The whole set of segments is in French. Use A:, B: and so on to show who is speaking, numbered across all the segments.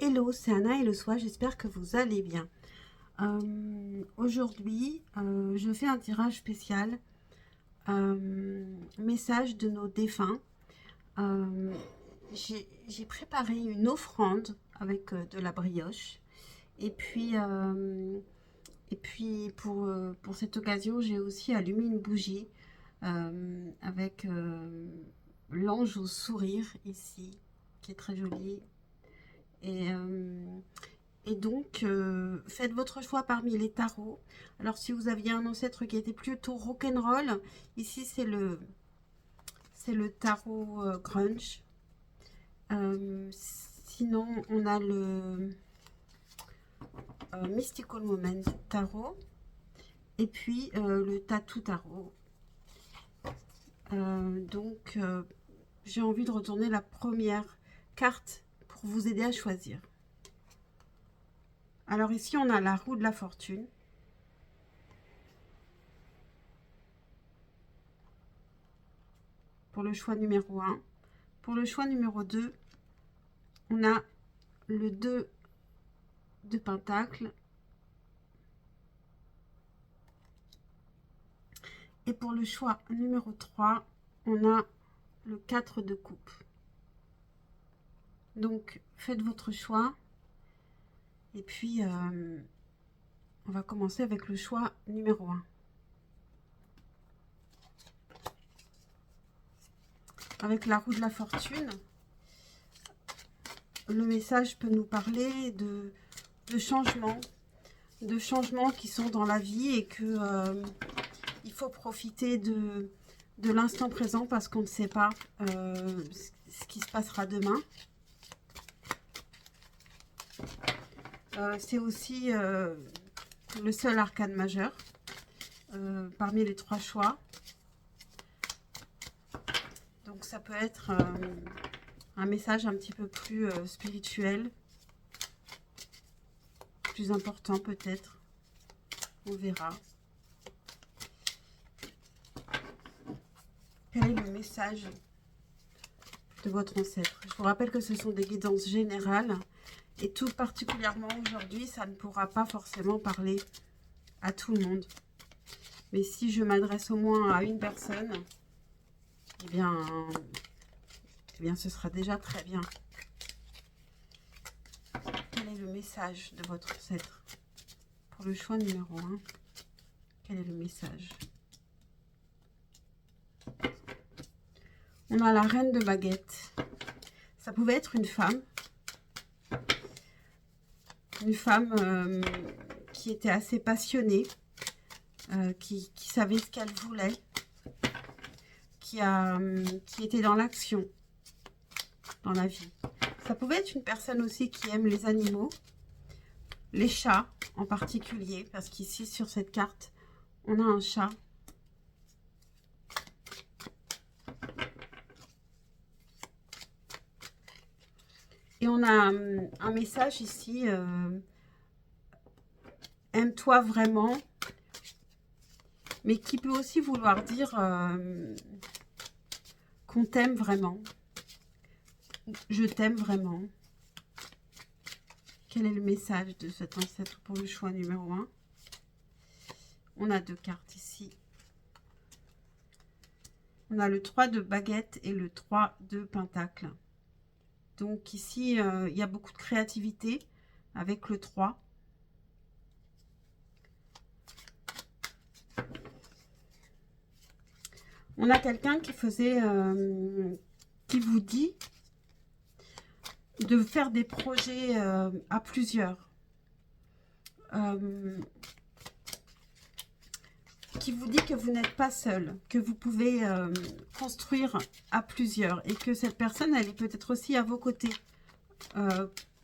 A: Hello, c'est Anna et le soir, j'espère que vous allez bien. Aujourd'hui, je fais un tirage spécial, message de nos défunts. Euh, j'ai préparé une offrande avec de la brioche. Et puis, euh, pour cette occasion, j'ai aussi allumé une bougie avec l'ange au sourire ici, qui est très jolie. Et, euh, Et donc, faites votre choix parmi les tarots. Alors, si vous aviez un ancêtre qui était plutôt rock'n'roll, ici c'est le tarot grunge. Sinon, on a le Mystical Moment tarot et puis le Tattoo tarot. Donc, j'ai envie de retourner la première carte pour vous aider à choisir. Alors ici, on a la roue de la fortune. Pour le choix numéro 1. Pour le choix numéro 2, on a le 2 de pentacle. Et pour le choix numéro 3, on a le 4 de coupe. Donc, faites votre choix. Et puis, on va commencer avec le choix numéro 1. Avec la roue de la fortune, le message peut nous parler de changements qui sont dans la vie et que il faut profiter de l'instant présent parce qu'on ne sait pas ce qui se passera demain. C'est aussi le seul arcane majeur parmi les 3 choix. Donc ça peut être un message un petit peu plus spirituel, plus important peut-être. On verra. Quel est le message de votre ancêtre? Je vous rappelle que ce sont des guidances générales et tout particulièrement aujourd'hui, ça ne pourra pas forcément parler à tout le monde. Mais si je m'adresse au moins à une personne, eh bien ce sera déjà très bien. Quel est le message de votre ancêtre? Pour le choix numéro 1, quel est le message? On a la reine de baguette. Ça pouvait être une femme qui était assez passionnée, qui savait ce qu'elle voulait, qui était dans l'action, dans la vie. Ça pouvait être une personne aussi qui aime les animaux, les chats en particulier, parce qu'ici sur cette carte, on a un chat. Et on a un message ici, aime-toi vraiment, mais qui peut aussi vouloir dire qu'on t'aime vraiment. Je t'aime vraiment. Quel est le message de cet ancêtre pour le choix numéro 1? On a 2 cartes ici. On a le 3 de baguette et le 3 de pentacle. Donc ici, il y a beaucoup de créativité avec le 3. On a quelqu'un qui qui vous dit de faire des projets à plusieurs. Qui vous dit que vous n'êtes pas seul, que vous pouvez construire à plusieurs et que cette personne, elle est peut-être aussi à vos côtés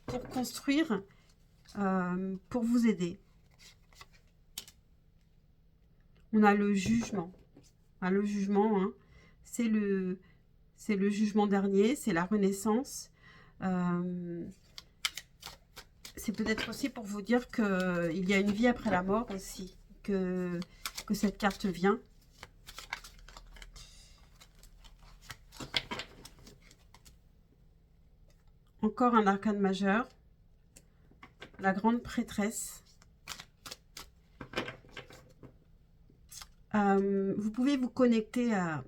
A: pour construire, pour vous aider. On a le jugement. Ah, le jugement, hein, c'est le jugement dernier, c'est la renaissance. C'est peut-être aussi pour vous dire qu'il y a une vie après la mort aussi, que cette carte vient. Encore un arcane majeur. la grande prêtresse. Vous pouvez vous connecter à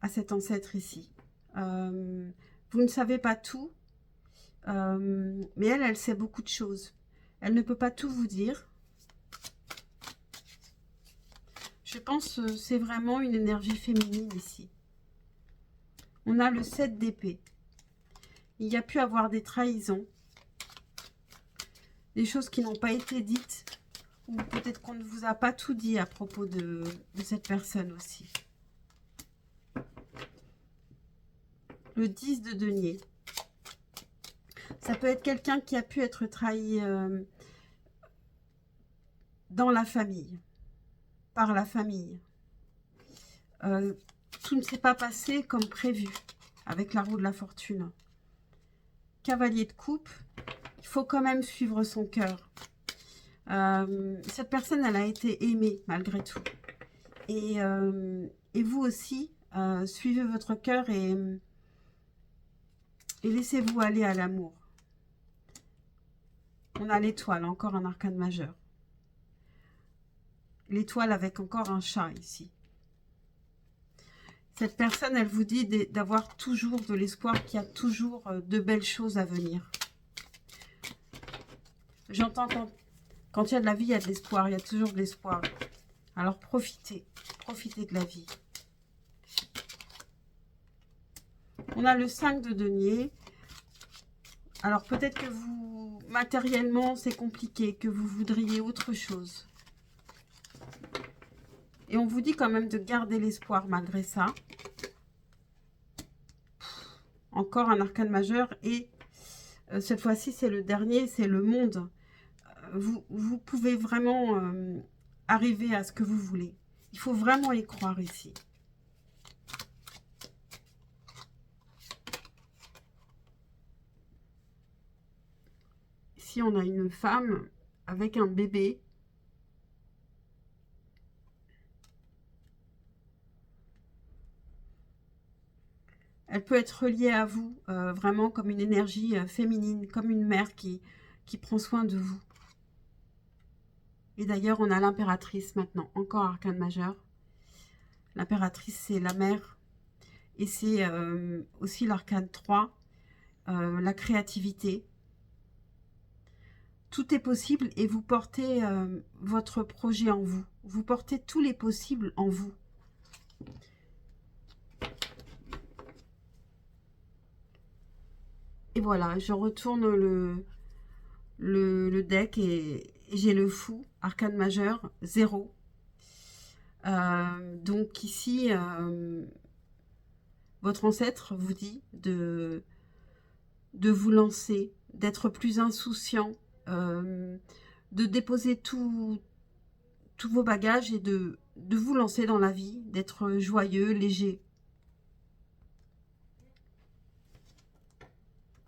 A: cet ancêtre ici. Vous ne savez pas tout, mais elle sait beaucoup de choses. Elle ne peut pas tout vous dire. Je pense que c'est vraiment une énergie féminine ici. On a le 7 d'épée. Il y a pu avoir des trahisons, des choses qui n'ont pas été dites, ou peut-être qu'on ne vous a pas tout dit à propos de cette personne aussi. Le 10 de denier. Ça peut être quelqu'un qui a pu être trahi dans la famille, par la famille. Tout ne s'est pas passé comme prévu avec la roue de la fortune. Cavalier de coupe, il faut quand même suivre son cœur. Cette personne, elle a été aimée malgré tout. Et vous aussi, suivez votre cœur et laissez-vous aller à l'amour. On a l'étoile, encore un arcane majeur. L'étoile avec encore un chat ici. Cette personne, elle vous dit d'avoir toujours de l'espoir, qu'il y a toujours de belles choses à venir. J'entends quand il y a de la vie, il y a de l'espoir, il y a toujours de l'espoir. Alors profitez de la vie. On a le 5 de denier. Alors peut-être que vous, matériellement, c'est compliqué, que vous voudriez autre chose. Et on vous dit quand même de garder l'espoir malgré ça. Encore un arcane majeur. Et cette fois-ci, c'est le dernier, c'est le monde. Vous pouvez vraiment arriver à ce que vous voulez. Il faut vraiment y croire ici. Ici, on a une femme avec un bébé. Elle peut être reliée à vous, vraiment comme une énergie féminine, comme une mère qui prend soin de vous. Et d'ailleurs, on a l'impératrice maintenant, encore arcane majeur. L'impératrice, c'est la mère. Et c'est aussi l'arcane 3, la créativité. Tout est possible et vous portez votre projet en vous. Vous portez tous les possibles en vous. Et voilà, je retourne le deck et j'ai le fou, arcane majeur, 0. Donc ici, votre ancêtre vous dit de vous lancer, d'être plus insouciant, de déposer tous vos bagages et de vous lancer dans la vie, d'être joyeux, léger.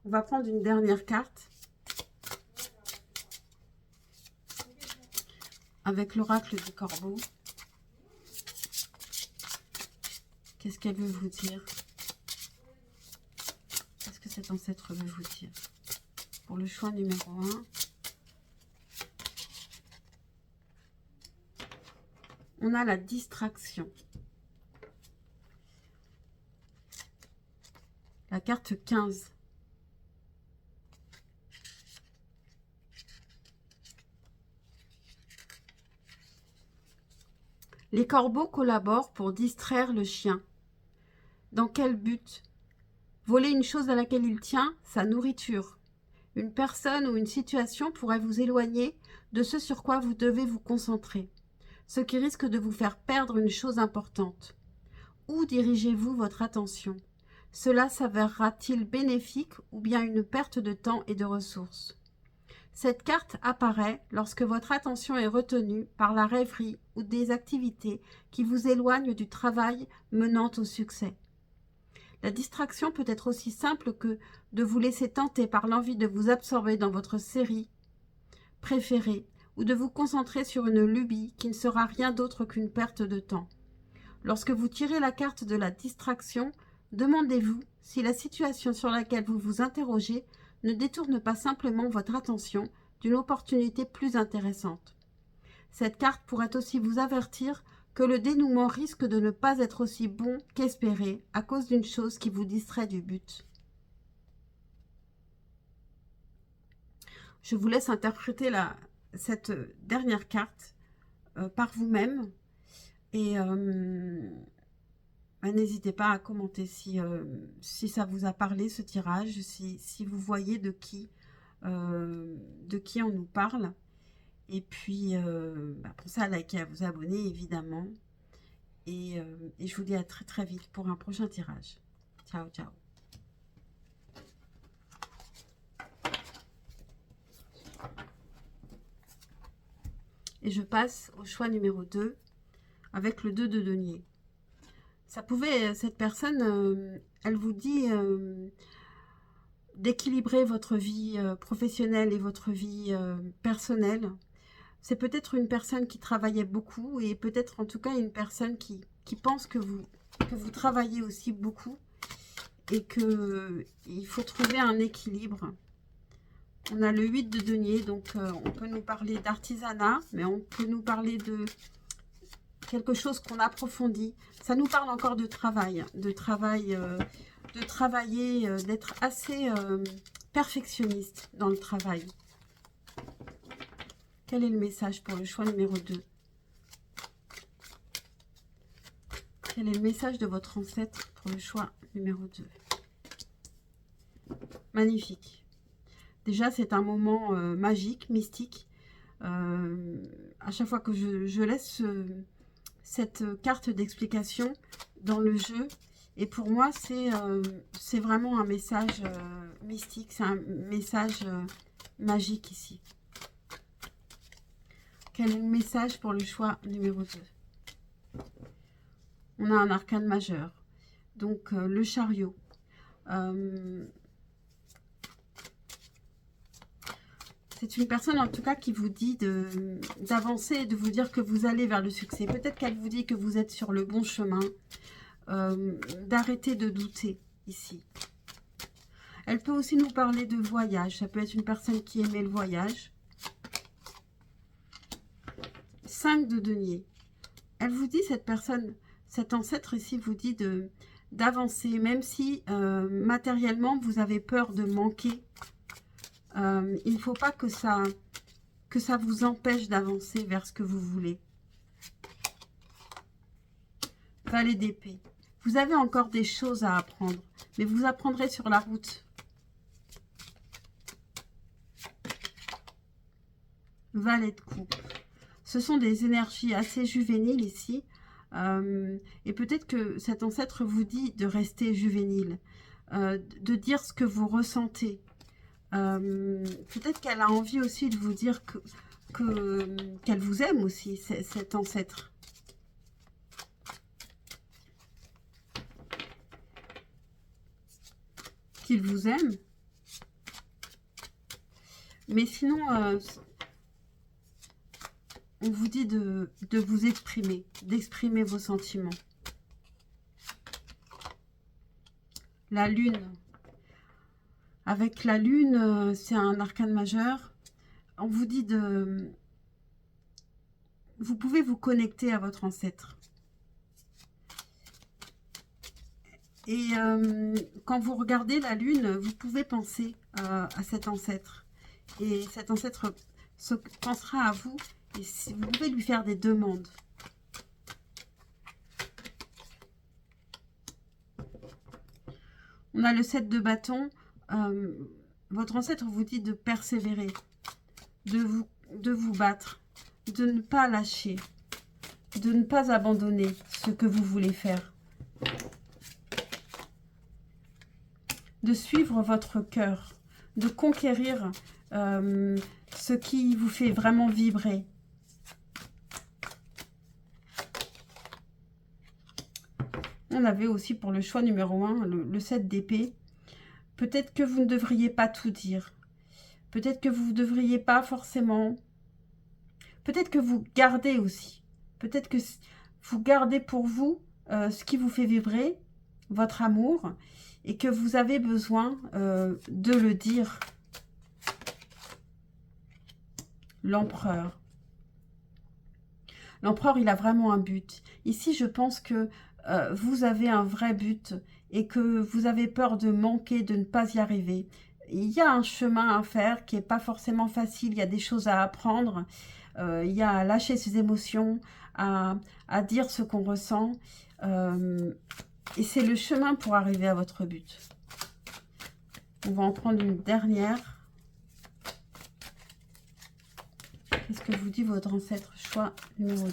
A: On va prendre une dernière carte avec l'oracle du corbeau. Qu'est-ce qu'elle veut vous dire? Qu'est-ce que cet ancêtre veut vous dire? Pour le choix numéro 1, on a la distraction. La carte 15. Les corbeaux collaborent pour distraire le chien. Dans quel but? Voler une chose à laquelle il tient, sa nourriture. Une personne ou une situation pourrait vous éloigner de ce sur quoi vous devez vous concentrer, ce qui risque de vous faire perdre une chose importante. Où dirigez-vous votre attention? Cela s'avérera-t-il bénéfique ou bien une perte de temps et de ressources? Cette carte apparaît lorsque votre attention est retenue par la rêverie ou des activités qui vous éloignent du travail menant au succès. La distraction peut être aussi simple que de vous laisser tenter par l'envie de vous absorber dans votre série préférée ou de vous concentrer sur une lubie qui ne sera rien d'autre qu'une perte de temps. Lorsque vous tirez la carte de la distraction, demandez-vous si la situation sur laquelle vous vous interrogez ne détourne pas simplement votre attention d'une opportunité plus intéressante. Cette carte pourrait aussi vous avertir que le dénouement risque de ne pas être aussi bon qu'espéré à cause d'une chose qui vous distrait du but. Je vous laisse interpréter cette dernière carte par vous-même et n'hésitez pas à commenter si ça vous a parlé ce tirage, si vous voyez de qui on nous parle. Et puis pensez à liker, à vous abonner évidemment. Et je vous dis à très très vite pour un prochain tirage. Ciao, ciao. Et je passe au choix numéro 2 avec le 2 de denier. Ça pouvait, cette personne, elle vous dit d'équilibrer votre vie professionnelle et votre vie personnelle. C'est peut-être une personne qui travaillait beaucoup et peut-être en tout cas une personne qui pense que vous travaillez aussi beaucoup et qu'il faut trouver un équilibre. On a le 8 de denier, donc on peut nous parler d'artisanat, mais on peut nous parler de quelque chose qu'on approfondit. Ça nous parle encore de travail, de travailler, d'être assez perfectionniste dans le travail. Quel est le message pour le choix numéro 2? Quel est le message de votre ancêtre pour le choix numéro 2? Magnifique. Déjà, c'est un moment magique, mystique. À chaque fois que je laisse cette carte d'explication dans le jeu, et pour moi, c'est vraiment un message mystique, c'est un message magique ici. Quel est le message pour le choix numéro 2? On a un arcane majeur, donc le chariot. C'est une personne en tout cas qui vous dit d'avancer et de vous dire que vous allez vers le succès. Peut-être qu'elle vous dit que vous êtes sur le bon chemin, d'arrêter de douter ici. Elle peut aussi nous parler de voyage. Ça peut être une personne qui aimait le voyage. 5 de denier. Elle vous dit, cette personne, cet ancêtre ici vous dit d'avancer, même si matériellement vous avez peur de manquer. Il ne faut pas que ça vous empêche d'avancer vers ce que vous voulez. Valet d'épée. Vous avez encore des choses à apprendre, mais vous apprendrez sur la route. Valet de coupe. Ce sont des énergies assez juvéniles ici. Et peut-être que cet ancêtre vous dit de rester juvénile, de dire ce que vous ressentez. Peut-être qu'elle a envie aussi de vous dire qu'elle vous aime aussi, cet ancêtre. Qu'il vous aime. Mais sinon, on vous dit de vous exprimer, d'exprimer vos sentiments. La lune. Avec la lune, c'est un arcane majeur. On vous dit vous pouvez vous connecter à votre ancêtre. Et quand vous regardez la lune, vous pouvez penser à cet ancêtre. Et cet ancêtre pensera à vous. Et vous pouvez lui faire des demandes. On a le 7 de bâton. Votre ancêtre vous dit de persévérer, de vous battre, de ne pas lâcher, de ne pas abandonner ce que vous voulez faire, de suivre votre cœur, de conquérir ce qui vous fait vraiment vibrer. On avait aussi pour le choix numéro 1, le 7 d'épée. Peut-être que vous ne devriez pas tout dire. Peut-être que vous ne devriez pas forcément... Peut-être que vous gardez aussi. Peut-être que vous gardez pour vous ce qui vous fait vibrer, votre amour. et que vous avez besoin de le dire. L'empereur. L'empereur, il a vraiment un but. Ici, je pense que vous avez un vrai but et que vous avez peur de manquer, de ne pas y arriver. Il y a un chemin à faire qui n'est pas forcément facile. Il y a des choses à apprendre. Il y a à lâcher ses émotions, à dire ce qu'on ressent. Et c'est le chemin pour arriver à votre but. On va en prendre une dernière. Qu'est-ce que vous dit votre ancêtre? Choix numéro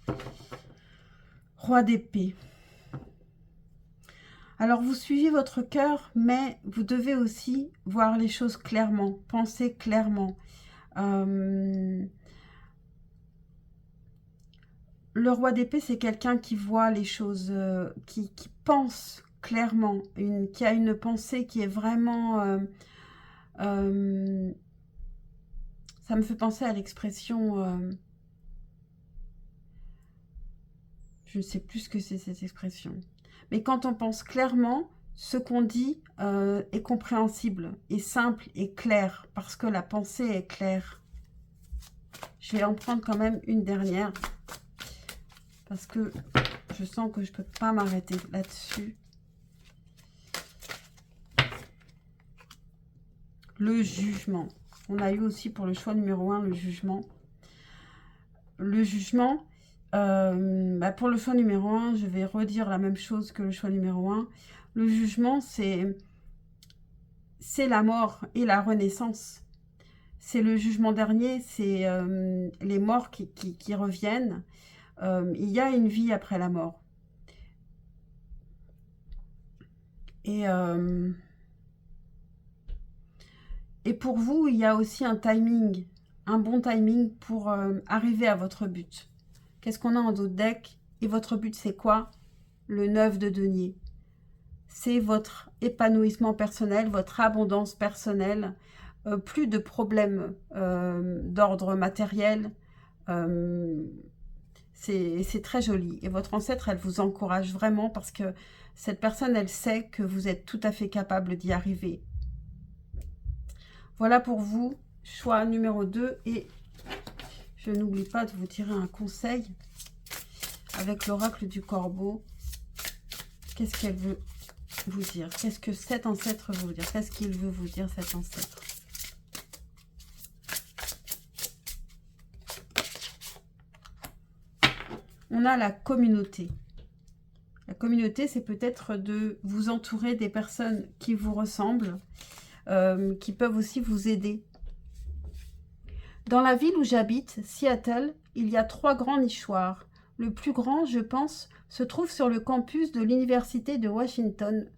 A: 2. Roi d'épée. Alors, vous suivez votre cœur, mais vous devez aussi voir les choses clairement, penser clairement. Le roi d'épée, c'est quelqu'un qui voit les choses, qui pense clairement, qui a une pensée qui est vraiment... ça me fait penser à l'expression... je ne sais plus ce que c'est cette expression. Mais quand on pense clairement, ce qu'on dit est compréhensible, est simple et clair, parce que la pensée est claire. Je vais en prendre quand même une dernière, parce que je sens que je ne peux pas m'arrêter là-dessus. Le jugement. On a eu aussi pour le choix numéro 1 le jugement. Le jugement... pour le choix numéro 1, je vais redire la même chose que le choix numéro 1. Le jugement, c'est la mort et la renaissance. C'est le jugement dernier, c'est les morts qui reviennent. Il y a une vie après la mort. Et pour vous, il y a aussi un timing, un bon timing pour arriver à votre but. Qu'est-ce qu'on a en dos de deck? Et votre but, c'est quoi? Le 9 de denier. C'est votre épanouissement personnel, votre abondance personnelle. Plus de problèmes d'ordre matériel. C'est très joli. Et votre ancêtre, elle vous encourage vraiment parce que cette personne, elle sait que vous êtes tout à fait capable d'y arriver. Voilà pour vous, choix numéro 2. Et je n'oublie pas de vous tirer un conseil avec l'oracle du corbeau. Qu'est-ce qu'elle veut vous dire? Qu'est-ce que cet ancêtre veut vous dire? Qu'est-ce qu'il veut vous dire, cet ancêtre? On a la communauté. La communauté, c'est peut-être de vous entourer des personnes qui vous ressemblent, qui peuvent aussi vous aider. Dans la ville où j'habite, Seattle, il y a 3 grands nichoirs. Le plus grand, je pense, se trouve sur le campus de l'Université de Washington.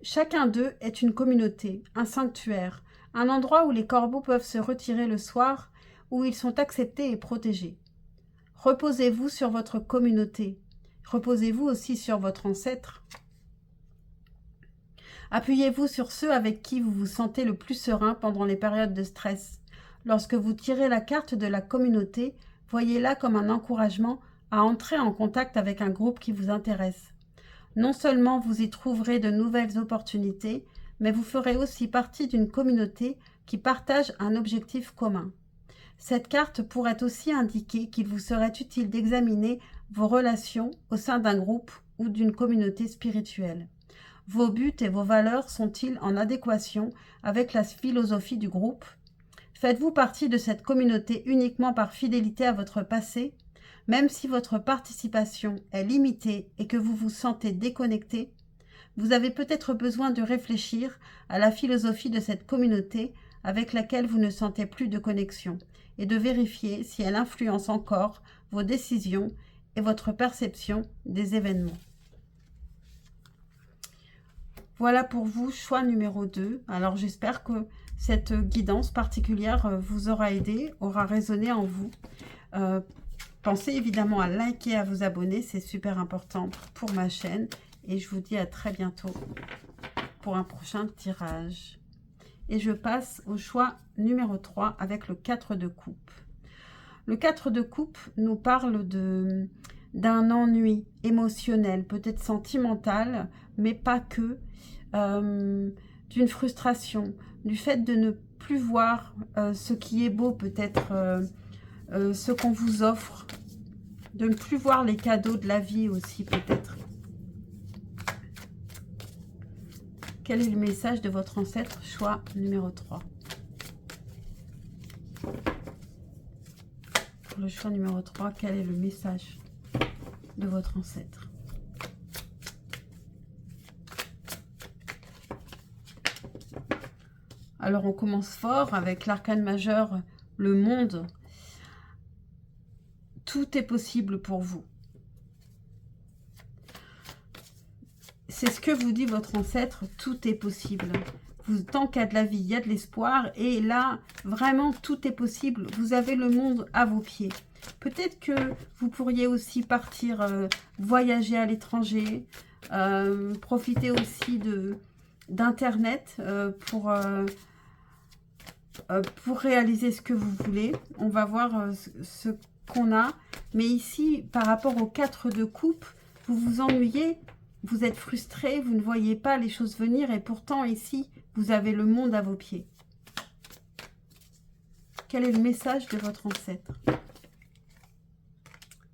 A: Chacun d'eux est une communauté, un sanctuaire, un endroit où les corbeaux peuvent se retirer le soir, où ils sont acceptés et protégés. Reposez-vous sur votre communauté. Reposez-vous aussi sur votre ancêtre. Appuyez-vous sur ceux avec qui vous vous sentez le plus serein pendant les périodes de stress. Lorsque vous tirez la carte de la communauté, voyez-la comme un encouragement à entrer en contact avec un groupe qui vous intéresse. Non seulement vous y trouverez de nouvelles opportunités, mais vous ferez aussi partie d'une communauté qui partage un objectif commun. Cette carte pourrait aussi indiquer qu'il vous serait utile d'examiner vos relations au sein d'un groupe ou d'une communauté spirituelle. Vos buts et vos valeurs sont-ils en adéquation avec la philosophie du groupe? Faites-vous partie de cette communauté uniquement par fidélité à votre passé? Même si votre participation est limitée et que vous vous sentez déconnecté, vous avez peut-être besoin de réfléchir à la philosophie de cette communauté avec laquelle vous ne sentez plus de connexion et de vérifier si elle influence encore vos décisions et votre perception des événements. Voilà pour vous, choix numéro 2. Alors j'espère que cette guidance particulière vous aura aidé, aura résonné en vous. Pensez évidemment à liker, à vous abonner, c'est super important pour ma chaîne. Et je vous dis à très bientôt pour un prochain tirage. Et je passe au choix numéro 3 avec le 4 de coupe. Le 4 de coupe nous parle d'un ennui émotionnel, peut-être sentimental, mais pas que, d'une frustration, du fait de ne plus voir ce qui est beau, peut-être ce qu'on vous offre, de ne plus voir les cadeaux de la vie aussi, peut-être. Quel est le message de votre ancêtre? Choix numéro 3. Pour le choix numéro 3, quel est le message de votre ancêtre? Alors, on commence fort avec l'arcane majeur, le monde. Tout est possible pour vous. C'est ce que vous dit votre ancêtre, tout est possible. Tant qu'il y a de la vie, il y a de l'espoir. Et là, vraiment, tout est possible. Vous avez le monde à vos pieds. Peut-être que vous pourriez aussi partir voyager à l'étranger, profiter aussi d'Internet pour réaliser ce que vous voulez. On va voir ce qu'on a. Mais ici, par rapport aux 4 de coupe, vous vous ennuyez. Vous êtes frustré, vous ne voyez pas les choses venir et pourtant ici, vous avez le monde à vos pieds. Quel est le message de votre ancêtre?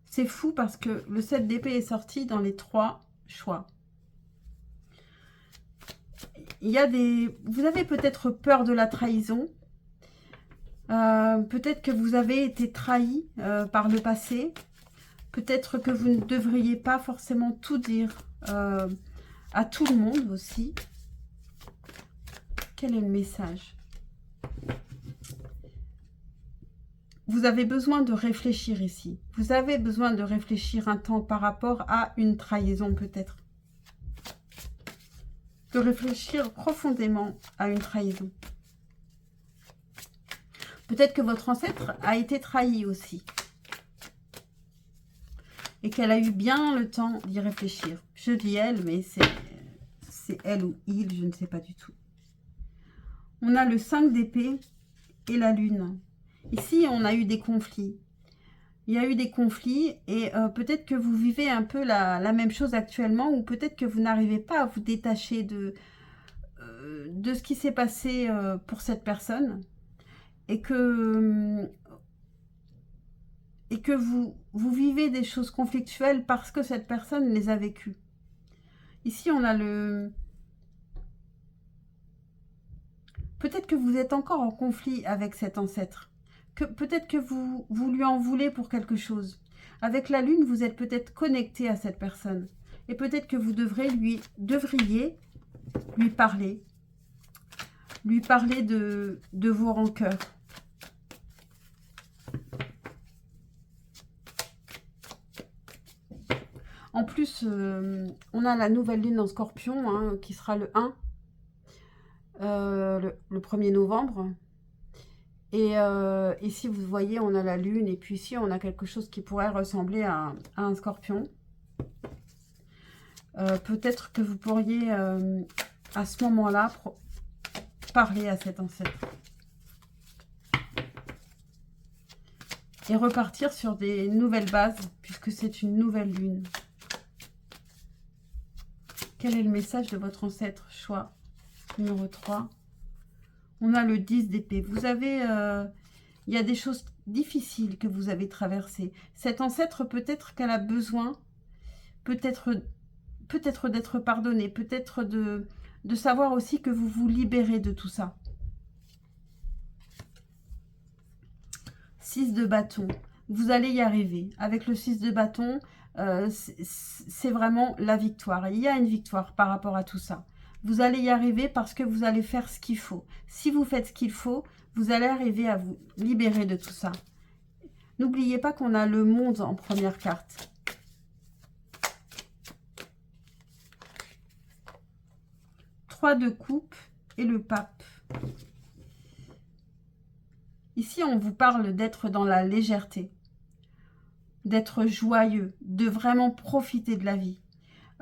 A: C'est fou parce que le 7 d'épée est sorti dans les 3 choix. Vous avez peut-être peur de la trahison. Peut-être que vous avez été trahi par le passé. Peut-être que vous ne devriez pas forcément tout dire à tout le monde aussi. Quel est le message? Vous avez besoin de réfléchir ici. Vous avez besoin de réfléchir un temps par rapport à une trahison peut-être. De réfléchir profondément à une trahison. Peut-être que votre ancêtre a été trahi aussi. Et qu'elle a eu bien le temps d'y réfléchir. Je dis elle, mais c'est elle ou il, je ne sais pas du tout. On a le 5 d'épée et la lune. Ici, on a eu des conflits. Il y a eu des conflits et peut-être que vous vivez un peu la même chose actuellement ou peut-être que vous n'arrivez pas à vous détacher de ce qui s'est passé pour cette personne et que vous vivez des choses conflictuelles parce que cette personne les a vécues. Ici, on a le... Peut-être que vous êtes encore en conflit avec cet ancêtre. Peut-être que vous lui en voulez pour quelque chose. Avec la lune, vous êtes peut-être connecté à cette personne. Et peut-être que vous devriez lui parler. Lui parler de vos rancœurs. En plus, on a la nouvelle lune en Scorpion, hein, qui sera le 1, le 1er novembre. Et ici, vous voyez, on a la lune. Et puis ici, on a quelque chose qui pourrait ressembler à un Scorpion. Peut-être que vous pourriez, à ce moment-là, parler à cet ancêtre. Et repartir sur des nouvelles bases, puisque c'est une nouvelle lune. Quel est le message de votre ancêtre? Choix numéro 3. On a le 10 d'épée. Vous avez... il y a des choses difficiles que vous avez traversées. Cet ancêtre, peut-être qu'elle a besoin, peut-être d'être pardonnée, peut-être de savoir aussi que vous vous libérez de tout ça. 6 de bâton. Vous allez y arriver. Avec le 6 de bâton, c'est vraiment la victoire. Il y a une victoire par rapport à tout ça. Vous allez y arriver parce que vous allez faire ce qu'il faut. Si vous faites ce qu'il faut, vous allez arriver à vous libérer de tout ça. N'oubliez pas qu'on a le monde en première carte. Trois de coupe et le pape. Ici, on vous parle d'être dans la légèreté, d'être joyeux, de vraiment profiter de la vie.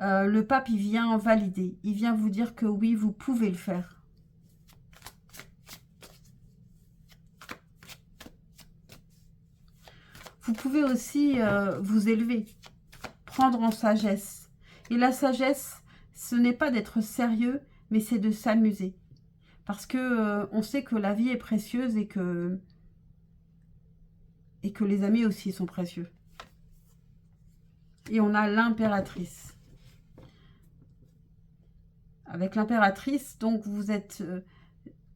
A: Le pape, il vient valider, il vient vous dire que oui, vous pouvez le faire. Vous pouvez aussi vous élever. prendre en sagesse. Et la sagesse, ce n'est pas d'être sérieux, mais c'est de s'amuser. Parce que on sait que la vie est précieuse et que les amis aussi sont précieux. Et on a l'impératrice. Avec l'impératrice, donc vous êtes...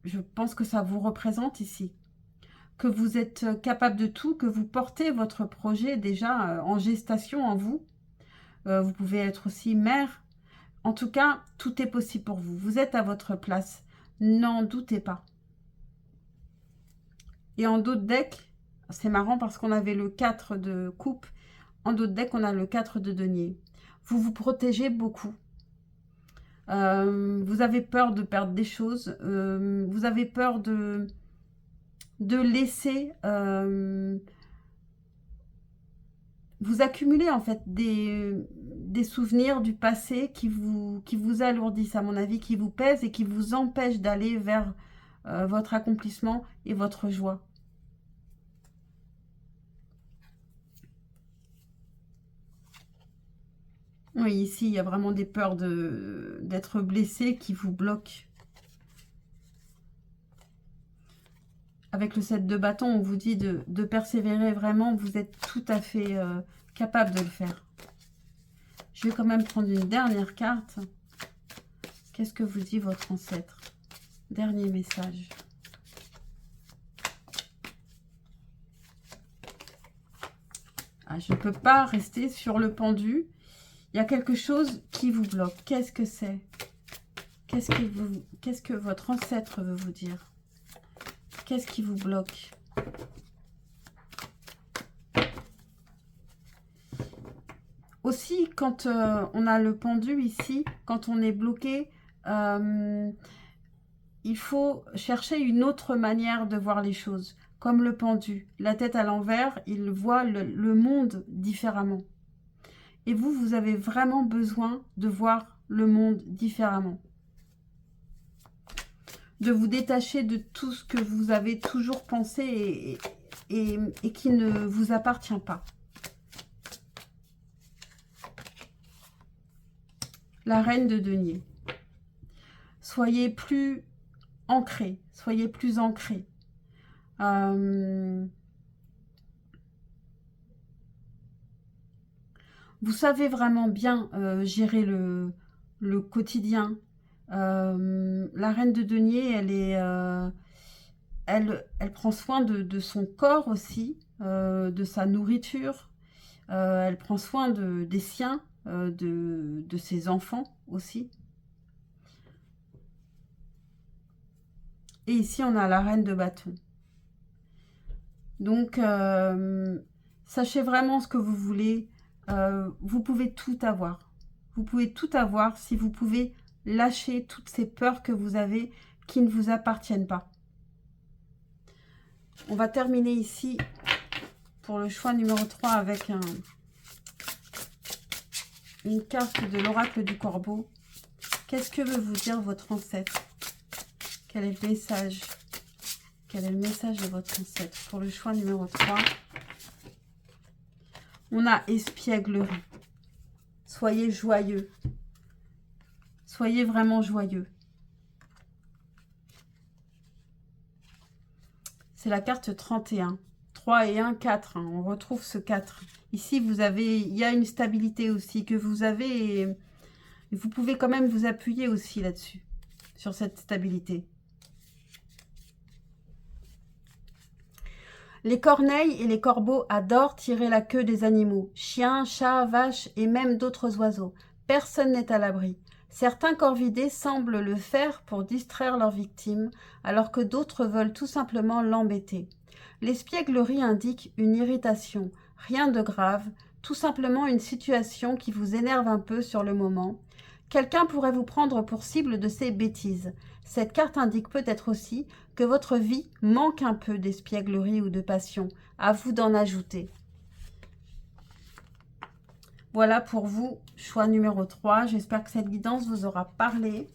A: je pense que ça vous représente ici. Que vous êtes capable de tout, que vous portez votre projet déjà en gestation en vous. Vous pouvez être aussi mère. En tout cas, tout est possible pour vous. Vous êtes à votre place. N'en doutez pas. Et en dos de deck, c'est marrant parce qu'on avait le 4 de coupe. En dos de deck, on a le 4 de denier. Vous vous protégez beaucoup. Vous avez peur de perdre des choses. Vous avez peur de laisser... vous accumulez en fait des souvenirs du passé qui vous alourdissent, à mon avis, qui vous pèsent et qui vous empêchent d'aller vers votre accomplissement et votre joie. Oui, ici, il y a vraiment des peurs d'être blessé qui vous bloquent. Avec le 7 de bâton, on vous dit de persévérer vraiment. Vous êtes tout à fait capable de le faire. Je vais quand même prendre une dernière carte. Qu'est-ce que vous dit votre ancêtre? Dernier message. Ah, je ne peux pas rester sur le pendu. Il y a quelque chose qui vous bloque. Qu'est-ce que c'est? Qu'est-ce que votre ancêtre veut vous dire? Qu'est-ce qui vous bloque? Aussi, quand on a le pendu ici, quand on est bloqué, il faut chercher une autre manière de voir les choses. Comme le pendu, la tête à l'envers, il voit le monde différemment. Et vous avez vraiment besoin de voir le monde différemment. De vous détacher de tout ce que vous avez toujours pensé et qui ne vous appartient pas. La reine de denier. Soyez plus ancrés, soyez plus ancrés. Vous savez vraiment bien gérer le quotidien. La reine de denier, elle prend soin de son corps aussi, de sa nourriture. Elle prend soin des siens, de ses enfants aussi. Et ici, on a la reine de bâton. Donc, sachez vraiment ce que vous voulez. Vous pouvez tout avoir. Vous pouvez tout avoir si vous pouvez lâcher toutes ces peurs que vous avez qui ne vous appartiennent pas. On va terminer ici pour le choix numéro 3 avec une carte de l'oracle du corbeau. Qu'est-ce que veut vous dire votre ancêtre? Quel est le message? Quel est le message de votre ancêtre? Pour le choix numéro 3, on a espièglerie. Soyez joyeux. Soyez vraiment joyeux. C'est la carte 31. 3 et 1, 4. On retrouve ce 4. Ici, il y a une stabilité aussi que vous avez. Et vous pouvez quand même vous appuyer aussi là-dessus, sur cette stabilité. Les corneilles et les corbeaux adorent tirer la queue des animaux. Chiens, chats, vaches et même d'autres oiseaux. Personne n'est à l'abri. Certains corvidés semblent le faire pour distraire leur victime, alors que d'autres veulent tout simplement l'embêter. L'espièglerie indique une irritation, rien de grave, tout simplement une situation qui vous énerve un peu sur le moment. Quelqu'un pourrait vous prendre pour cible de ces bêtises. Cette carte indique peut-être aussi que votre vie manque un peu d'espièglerie ou de passion. À vous d'en ajouter. Voilà pour vous, choix numéro 3. J'espère que cette guidance vous aura parlé,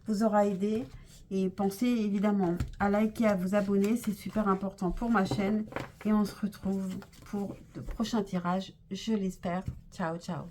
A: vous aura aidé. Et pensez évidemment à liker, à vous abonner, c'est super important pour ma chaîne. Et on se retrouve pour de prochains tirages, je l'espère. Ciao, ciao.